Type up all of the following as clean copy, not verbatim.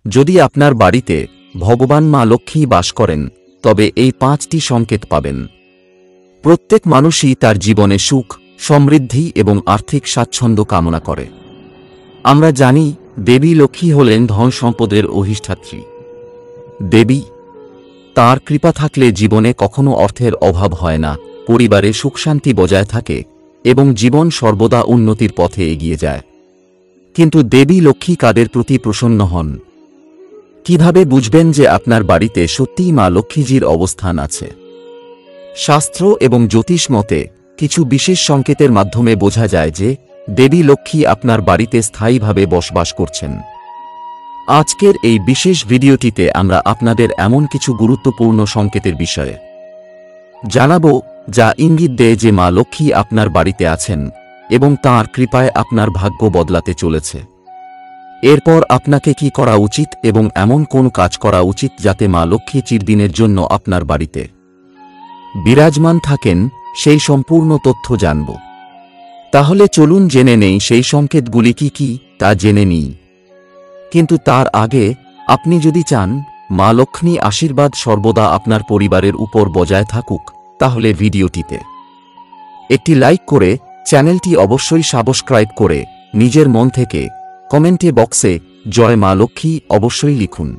যদি আপনার বাড়িতে ভগবান মা লক্ষ্মী বাস করেন তবে এই 5টি সংকেত পাবেন। প্রত্যেক মানুষই তার জীবনে সুখ, সমৃদ্ধি এবং আর্থিক স্বাচ্ছন্দ্য কামনা করে। আমরা জানি দেবী লক্ষ্মী হলেন ধন সম্পদের অধিষ্ঠাত্রী। দেবী, তাঁর কৃপা থাকলে জীবনে কখনো অর্থের অভাব হয় না, পরিবারে সুখশান্তি বজায় থাকে এবং জীবন সর্বদা উন্নতির পথে এগিয়ে যায়। কিন্তু দেবী লক্ষ্মী কাদের প্রতি প্রসন্ন হন? কিভাবে বুঝবেন যে আপনার বাড়িতে সত্যিই মা লক্ষ্মীজির অবস্থান আছে? শাস্ত্র এবং জ্যোতিষ মতে কিছু বিশেষ সংকেতের মাধ্যমে বোঝা যায় যে দেবী লক্ষ্মী আপনার বাড়িতে স্থায়ীভাবে বসবাস করছেন। আজকের এই বিশেষ ভিডিওটিতে আমরা আপনাদের এমন কিছু গুরুত্বপূর্ণ সংকেতের বিষয়ে জানাবো যা ইঙ্গিত দেয় যে মা লক্ষ্মী আপনার বাড়িতে আছেন এবং তাঁর কৃপায় আপনার ভাগ্য বদলাতে চলেছে। এরপর আপনাকে কি করা উচিত এবং এমন কোন কাজ করা উচিত যাতে মা লক্ষ্মী চিরদিনের জন্য আপনার বাড়িতে বিরাজমান থাকেন, সেই সম্পূর্ণ তথ্য জানব। তাহলে চলুন জেনে নেই সেই সংকেতগুলি কি কি তা জেনে নিই। কিন্তু তার আগে আপনি যদি চান মা লক্ষ্মী আশীর্বাদ সর্বদা আপনার পরিবারের উপর বজায় থাকুক, তাহলে ভিডিওটিতে একটি লাইক করে চ্যানেলটি অবশ্যই সাবস্ক্রাইব করে নিজের মন থেকে কমেন্টে বক্সে জয় মা লক্ষ্মী অবশ্যই লিখুন।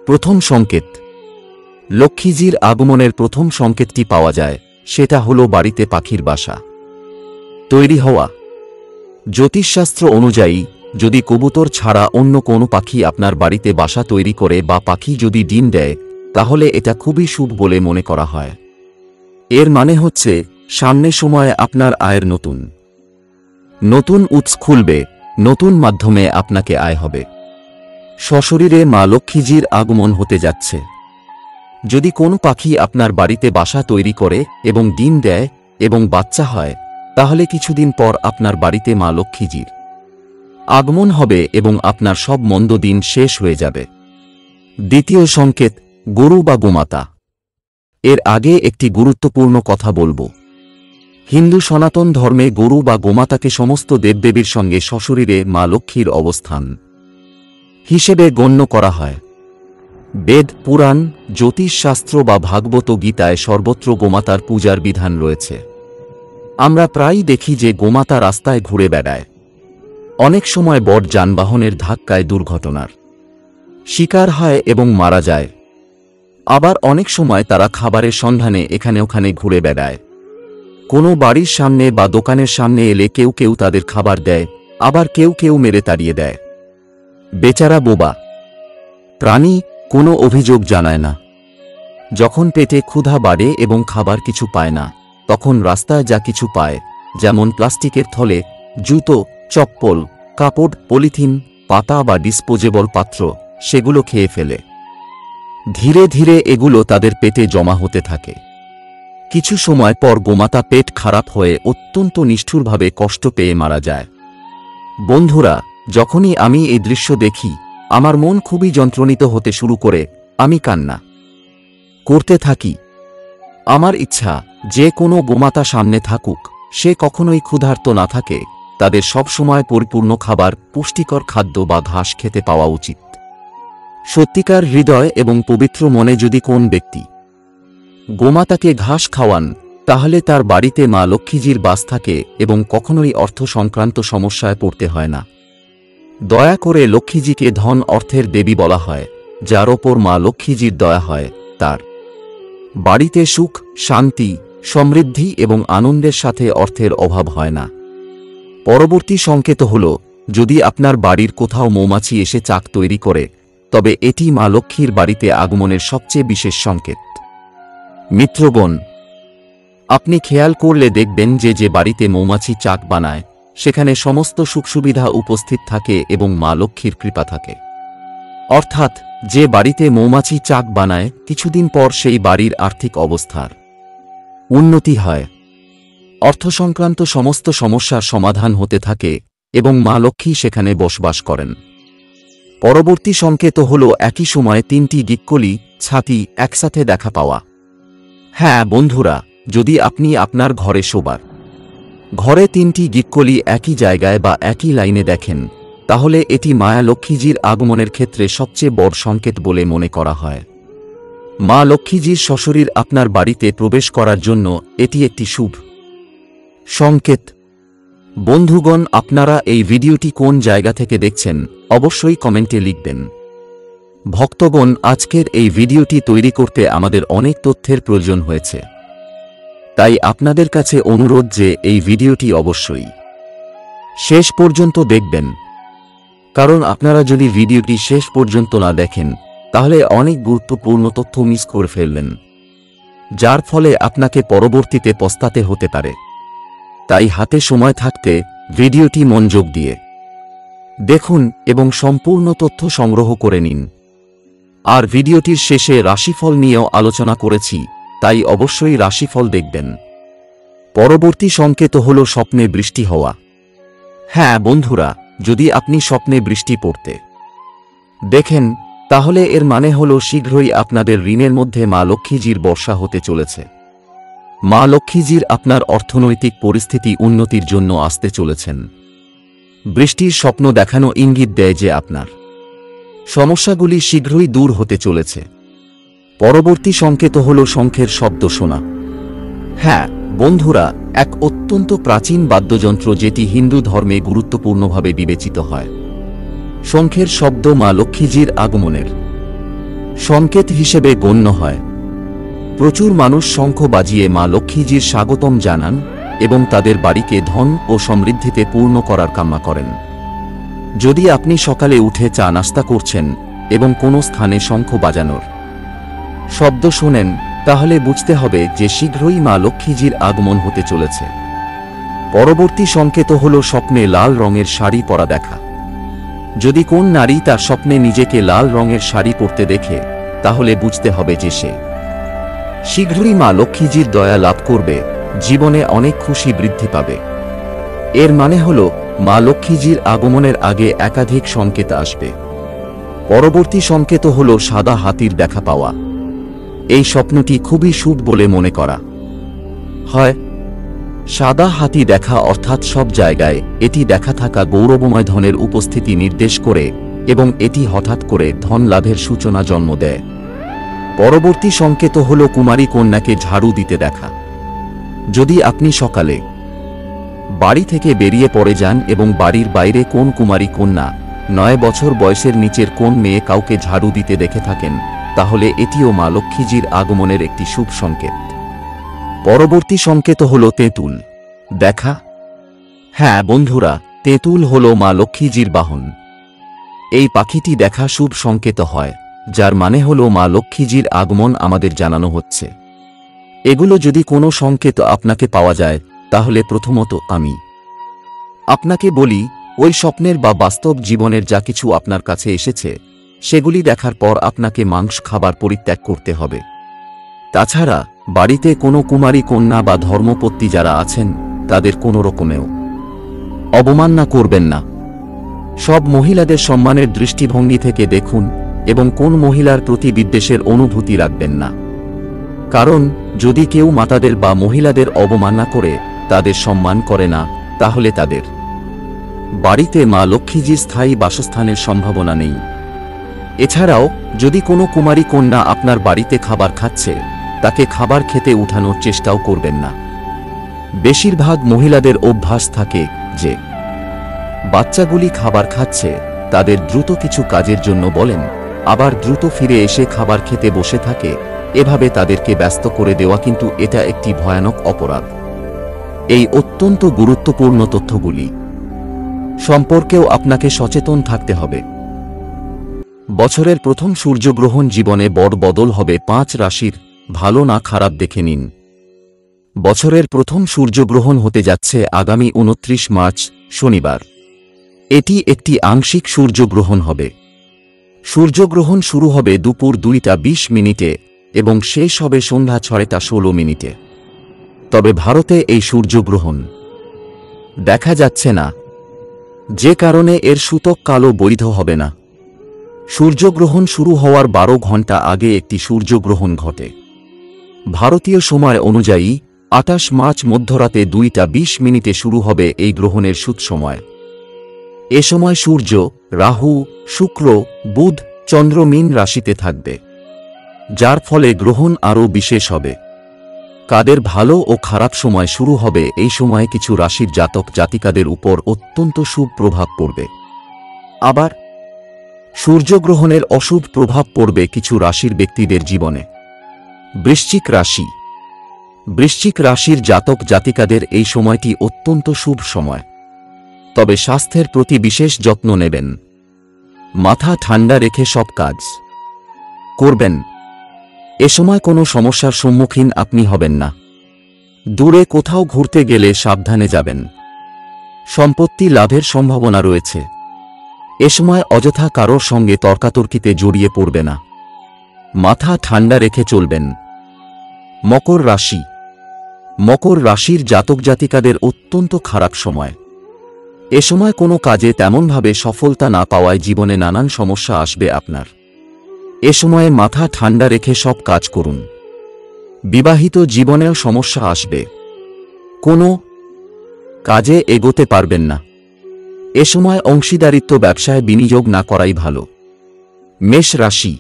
প্রথম সংকেত। লক্ষ্মীজির আগমনের প্রথম সংকেতটি পাওয়া যায়, সেটা হলো বাড়িতে পাখির বাসা তৈরি হওয়া। জ্যোতিষশাস্ত্র অনুযায়ী যদি কবুতর ছাড়া অন্য কোনো পাখি আপনার বাড়িতে বাসা তৈরি করে বা পাখি যদি ডিম দেয়, তাহলে এটা খুবই শুভ বলে মনে করা হয়। এর মানে হচ্ছে সামনের সময়ে আপনার আয়ের নতুন উৎস খুলবে, নতুন মাধ্যমে আপনাকে আয় হবে। সশরীরে মা লক্ষ্মীজির আগমন হতে যাচ্ছে। যদি কোনো পাখি আপনার বাড়িতে বাসা তৈরি করে এবং ডিম দেয় এবং বাচ্চা হয়, তাহলে কিছুদিন পর আপনার বাড়িতে মা লক্ষ্মীজির আগমন হবে এবং আপনার সব মন্দ দিন শেষ হয়ে যাবে। দ্বিতীয় সংকেত, গরু বা গোমাতা। এর আগে একটি গুরুত্বপূর্ণ কথা বলবো। হিন্দু সনাতন ধর্মে গরু বা গোমাতাকে সমস্ত দেবদেবীর সঙ্গে সশরীরে মা লক্ষ্মীর অবস্থান হিসেবে গণ্য করা হয়। বেদ, পুরাণ, জ্যোতিষশাস্ত্র বা ভাগবত গীতায় সর্বত্র গোমাতার পূজার বিধান রয়েছে। আমরা প্রায়ই দেখি যে গোমাতা রাস্তায় ঘুরে বেড়ায়। অনেক সময় বড় যানবাহনের ধাক্কায় দুর্ঘটনার শিকার হয় এবং মারা যায়। আবার অনেক সময় তারা খাবারের সন্ধানে এখানে ওখানে ঘুরে বেড়ায়। কোনো বাড়ির সামনে বা দোকানের সামনে এলে কেউ কেউ তাদের খাবার দেয়, আবার কেউ কেউ মেরে তাড়িয়ে দেয়। বেচারা বোবা প্রাণী কোনো অভিযোগ জানায় না। যখন পেটে ক্ষুধা বাড়ে এবং খাবার কিছু পায় না, তখন রাস্তায় যা কিছু পায়, যেমন প্লাস্টিকের থলে, জুতো, চপ্পল, কাপড়, পলিথিন, পাতা বা ডিসপোজেবল পাত্র, সেগুলো খেয়ে ফেলে। ধীরে ধীরে এগুলো তাদের পেটে জমা হতে থাকে। কিছু সময় পর গোমাতা পেট খারাপ হয়ে অত্যন্ত নিষ্ঠুরভাবে কষ্ট পেয়ে মারা যায়। বন্ধুরা, যখনই আমি এই দৃশ্য দেখি, আমার মন খুবই যন্ত্রণিত হতে শুরু করে। আমি কান্না করতে থাকি। আমার ইচ্ছা যে কোনো গোমাতা সামনে থাকুক, সে কখনোই ক্ষুধার্ত না থাকে, তাদের সবসময় পরিপূর্ণ খাবার, পুষ্টিকর খাদ্য বা ঘাস খেতে পাওয়া উচিত। সত্যিকার হৃদয় এবং পবিত্র মনে যদি কোন ব্যক্তি গোমাতাকে ঘাস খাওয়ান, তাহলে তার বাড়িতে মা লক্ষ্মীজির বাস থাকে এবং কখনোই অর্থ সংক্রান্ত সমস্যায় পড়তে হয় না। দয়া করে লক্ষ্মীজিকে ধন অর্থের দেবী বলা হয়। যার ওপর মা লক্ষ্মীজির দয়া হয়, তার বাড়িতে সুখ, শান্তি, সমৃদ্ধি এবং আনন্দের সাথে অর্থের অভাব হয় না। পরবর্তী সংকেত হল, যদি আপনার বাড়ির কোথাও মৌমাছি এসে চাক তৈরি করে, তবে এটি মা লক্ষ্মীর বাড়িতে আগমনের সবচেয়ে বিশেষ সংকেত। মিত্রগণ, আপনি খেয়াল করলে দেখবেন যে যে বাড়িতে মৌমাছি চাক বানায়, সেখানে সমস্ত সুখসুবিধা উপস্থিত থাকে এবং মা লক্ষ্মীর কৃপা থাকে। অর্থাৎ যে বাড়িতে মৌমাছি চাক বানায়, কিছুদিন পর সেই বাড়ির আর্থিক অবস্থার উন্নতি হয়, অর্থ সংক্রান্ত সমস্ত সমস্যার সমাধান হতে থাকে এবং মা লক্ষ্মী সেখানে বসবাস করেন। পরবর্তী সংকেত হল একই সময়ে 3টি গিক্কলি ছাতি একসাথে দেখা পাওয়া। হ্যাঁ বন্ধুরা, যদি আপনি আপনার ঘরে শোবার ঘরে 3টি গিক্কলি একই জায়গায় বা একই লাইনে দেখেন, তাহলে এটি মায়া লক্ষ্মীজির আগমনের ক্ষেত্রে সবচেয়ে বড় সংকেত বলে মনে করা হয়। মা লক্ষ্মীজির সশরীর আপনার বাড়িতে প্রবেশ করার জন্য এটি একটি শুভ সংকেত। বন্ধুগণ, আপনারা এই ভিডিওটি কোন জায়গা থেকে দেখছেন অবশ্যই কমেন্টে লিখবেন। ভক্তগণ, আজকের এই ভিডিওটি তৈরি করতে আমাদের অনেক তথ্যের প্রয়োজন হয়েছে, তাই আপনাদের কাছে অনুরোধ যে এই ভিডিওটি অবশ্যই শেষ পর্যন্ত দেখবেন, কারণ আপনারা যদি ভিডিওটি শেষ পর্যন্ত না দেখেন তাহলে অনেক গুরুত্বপূর্ণ তথ্য মিস করে ফেলবেন, যার ফলে আপনাকে পরবর্তীতে পস্তাতে হতে পারে। তাই হাতে সময় থাকতে ভিডিওটি মনোযোগ দিয়ে দেখুন এবং সম্পূর্ণ তথ্য সংগ্রহ করে নিন। আর ভিডিওটির শেষে রাশিফল নিয়েও আলোচনা করেছি, তাই অবশ্যই রাশিফল দেখবেন। পরবর্তী সংকেত হল স্বপ্নে বৃষ্টি হওয়া। হ্যাঁ বন্ধুরা, যদি আপনি স্বপ্নে বৃষ্টি পড়তে দেখেন তাহলে এর মানে হল শীঘ্রই আপনাদের ঋণের মধ্যে মা লক্ষ্মীজির বর্ষা হতে চলেছে। মা লক্ষ্মীজির আপনার অর্থনৈতিক পরিস্থিতি উন্নতির জন্য আসতে চলেছেন। বৃষ্টির স্বপ্ন দেখানো ইঙ্গিত দেয় যে আপনার সমস্যাগুলি শীঘ্রই দূর হতে চলেছে। পরবর্তী সংকেত হল শঙ্খের শব্দ শোনা। হ্যাঁ বন্ধুরা, এক অত্যন্ত প্রাচীন বাদ্যযন্ত্র যেটি হিন্দু ধর্মে গুরুত্বপূর্ণভাবে বিবেচিত হয়। শঙ্খের শব্দ মা লক্ষ্মীজির আগমনের সংকেত হিসেবে গণ্য হয়। প্রচুর মানুষ শঙ্খ বাজিয়ে মা লক্ষ্মীজির স্বাগতম জানান এবং তাদের বাড়িকে ধন ও সমৃদ্ধিতে পূর্ণ করার কামনা করেন। যদি আপনি সকালে উঠে চা নাস্তা করছেন এবং কোনো স্থানে শঙ্খ বাজানোর শব্দ শোনেন, তাহলে বুঝতে হবে যে শীঘ্রই মা লক্ষ্মীজির আগমন হতে চলেছে। পরবর্তী সংকেত হল স্বপ্নে লাল রঙের শাড়ি পরা দেখা। যদি কোন নারী তার স্বপ্নে নিজেকে লাল রঙের শাড়ি পরতে দেখে, তাহলে বুঝতে হবে যে সে শীঘ্রই মা লক্ষ্মীজির দয়া লাভ করবে, জীবনে অনেক খুশি বৃদ্ধি পাবে। এর মানে হল মা লক্ষ্মীজির আগমনের আগে একাধিক সংকেত আসবে। পরবর্তী সংকেত হল সাদা হাতির দেখা পাওয়া। এই স্বপ্নটি খুবই শুভ বলে মনে করা হয়। সাদা হাতি দেখা অর্থাৎ সব জায়গায় এটি দেখা থাকা গৌরবময় ধনের উপস্থিতি নির্দেশ করে এবং এটি হঠাৎ করে ধন লাভের সূচনা জন্ম দেয়। পরবর্তী সংকেত হল কুমারী কন্যাকে ঝাড়ু দিতে দেখা। যদি আপনি সকালে বাড়ি থেকে বেরিয়ে পড়ে যান এবং বাড়ির বাইরে কোন কুমারী কন্যা 9 বছর বয়সের নিচের কোন মেয়ে কাউকে ঝাড়ু দিতে দেখে থাকেন, তাহলে এটিও মা লক্ষ্মীজির আগমনের একটি শুভ সংকেত। পরবর্তী সংকেত হল তেঁতুল দেখা। হ্যাঁ বন্ধুরা, তেঁতুল হল মা লক্ষ্মীজির বাহন। এই পাখিটি দেখা শুভ সংকেত হয়, যার মানে হল মা লক্ষ্মীজির আগমন আমাদের জানানো হচ্ছে। এগুলো যদি কোনো সংকেত আপনাকে পাওয়া যায়, তাহলে প্রথমত আমি আপনাকে বলি, ওই স্বপ্নের বা বাস্তব জীবনের যা কিছু আপনার কাছে এসেছে সেগুলি দেখার পর আপনাকে মাংস খাবার পরিত্যাগ করতে হবে। তাছাড়া বাড়িতে কোনো কুমারী কন্যা বা ধর্মপত্নী যারা আছেন তাদের কোনো রকমেও অবমাননা করবেন না। সব মহিলাদের সম্মানের দৃষ্টিভঙ্গি থেকে দেখুন এবং কোন মহিলার প্রতি বিদ্বেষের অনুভূতি রাখবেন না, কারণ যদি কেউ মাতাদের বা মহিলাদের অবমাননা করে তাদের সম্মান করে না, তাহলে তাদের বাড়িতে মা লক্ষ্মীজির স্থায়ী বাসস্থানের সম্ভাবনা নেই। এছাড়াও যদি কোনো কুমারী কন্যা আপনার বাড়িতে খাবার খাচ্ছে, তাকে খাবার খেতে উঠানোর চেষ্টাও করবেন না। বেশিরভাগ মহিলাদের অভ্যাস থাকে যে বাচ্চাগুলি খাবার খাচ্ছে তাদের দ্রুত কিছু কাজের জন্য বলেন, আবার দ্রুত ফিরে এসে খাবার খেতে বসে থাকে। এভাবে তাদেরকে ব্যস্ত করে দেওয়া, কিন্তু এটা একটি ভয়ানক অপরাধ। এই অত্যন্ত গুরুত্বপূর্ণ তথ্যগুলি সম্পর্কেও আপনাকে সচেতন থাকতে হবে। বছরের প্রথম সূর্যগ্রহণ জীবনে বড় বদল হবে 5 রাশির। ভালো না খারাপ দেখে নিন। বছরের প্রথম সূর্যগ্রহণ হতে যাচ্ছে আগামী 29 মার্চ শনিবার। এটি একটি আংশিক সূর্যগ্রহণ হবে। সূর্যগ্রহণ শুরু হবে দুপুর 2:20 এবং শেষ হবে সন্ধ্যা 6:16। তবে ভারতে এই সূর্যগ্রহণ দেখা যাচ্ছে না, যে কারণে এর সূতক কালও বৈধ হবে না। সূর্যগ্রহণ শুরু হওয়ার 12 ঘণ্টা আগে একটি সূর্যগ্রহণ ঘটে। ভারতীয় সময় অনুযায়ী 28 মার্চ মধ্যরাতে 2:20 শুরু হবে এই গ্রহণের সূত সময়। এ সময় সূর্য, রাহু, শুক্র, বুধ, চন্দ্র মীন রাশিতে থাকবে, যার ফলে গ্রহণ আরও বিশেষ হবে। কাদের ভালো ও খারাপ সময় শুরু হবে। এই সময়ে কিছু রাশির জাতক জাতিকাদের উপর অত্যন্ত শুভ প্রভাব পড়বে, আবার সূর্যগ্রহণের অশুভ প্রভাব পড়বে কিছু রাশির ব্যক্তিদের জীবনে। বৃশ্চিক রাশি। বৃশ্চিক রাশির জাতক জাতিকাদের এই সময়টি অত্যন্ত শুভ সময়, তবে স্বাস্থ্যের প্রতি বিশেষ যত্ন নেবেন। মাথা ঠান্ডা রেখে সব কাজ করবেন। এ সময় কোনো সমস্যার সম্মুখীন আপনি হবেন না। দূরে কোথাও ঘুরতে গেলে সাবধানে যাবেন। সম্পত্তি লাভের সম্ভাবনা রয়েছে। এ সময় অযথা কারোর সঙ্গে তর্কাতর্কিতে জড়িয়ে পড়বে না। মাথা ঠান্ডা রেখে চলবেন। মকর রাশি। মকর রাশির জাতক জাতিকাদের অত্যন্ত খারাপ সময়। এ সময় কোনো কাজে তেমনভাবে সফলতা না পাওয়ায় জীবনে নানান সমস্যা আসবে আপনার। এ সময়ে মাথা ঠান্ডা রেখে সব কাজ করুন। বিবাহিত জীবনেও সমস্যা আসবে। কোনো কাজে এগোতে পারবেন না। এ সময় অংশীদারিত্ব ব্যবসায় বিনিয়োগ না করাই ভালো। মেষ রাশি।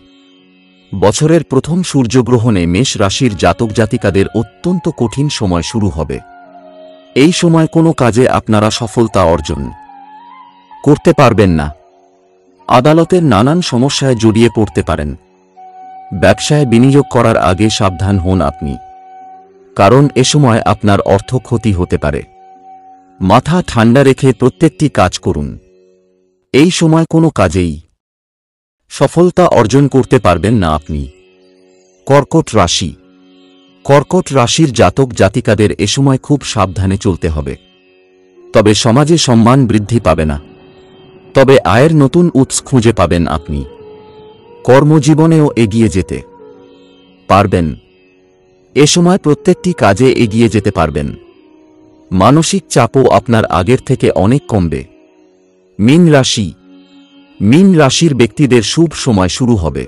বছরের প্রথম সূর্যগ্রহণে মেষ রাশির জাতক জাতিকাদের অত্যন্ত কঠিন সময় শুরু হবে। এই সময় কোনো কাজে আপনারা সফলতা অর্জন করতে পারবেন না। আদালতের নানান সমস্যায় জড়িয়ে পড়তে পারেন। ব্যবসায় বিনিয়োগ করার আগে সাবধান হন আপনি, কারণ এ সময় আপনার অর্থ ক্ষতি হতে পারে। মাথা ঠান্ডা রেখে প্রত্যেকটি কাজ করুন। এই সময় কোনো কাজেই সফলতা অর্জন করতে পারবেন না আপনি। কর্কট রাশি। কর্কট রাশির জাতক জাতিকাদের এ সময় খুব সাবধানে চলতে হবে, তবে সমাজে সম্মান বৃদ্ধি পাবে না। তবে আয়ের নতুন উৎস খুঁজে পাবেন আপনি। কর্মজীবনেও এগিয়ে যেতে পারবেন। এ সময় প্রত্যেকটি কাজে এগিয়ে যেতে পারবেন। মানসিক চাপও আপনার আগের থেকে অনেক কমবে। মীন রাশি। মীন রাশির ব্যক্তিদের শুভ সময় শুরু হবে।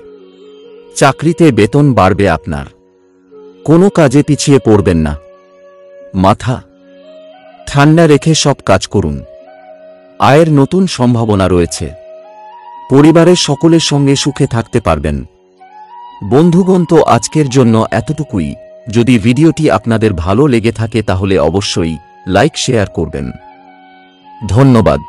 চাকরিতে বেতন বাড়বে আপনার। কোনো কাজে পিছিয়ে পড়বেন না। মাথা ঠান্ডা রেখে সব কাজ করুন। আয়ের নতুন সম্ভাবনা রয়েছে। পরিবারের সকলের সঙ্গে সুখে থাকতে পারবেন। বন্ধুগণ, তো আজকের জন্য এতটুকুই। যদি ভিডিওটি আপনাদের ভালো লেগে থাকে তাহলে অবশ্যই লাইক শেয়ার করবেন। ধন্যবাদ।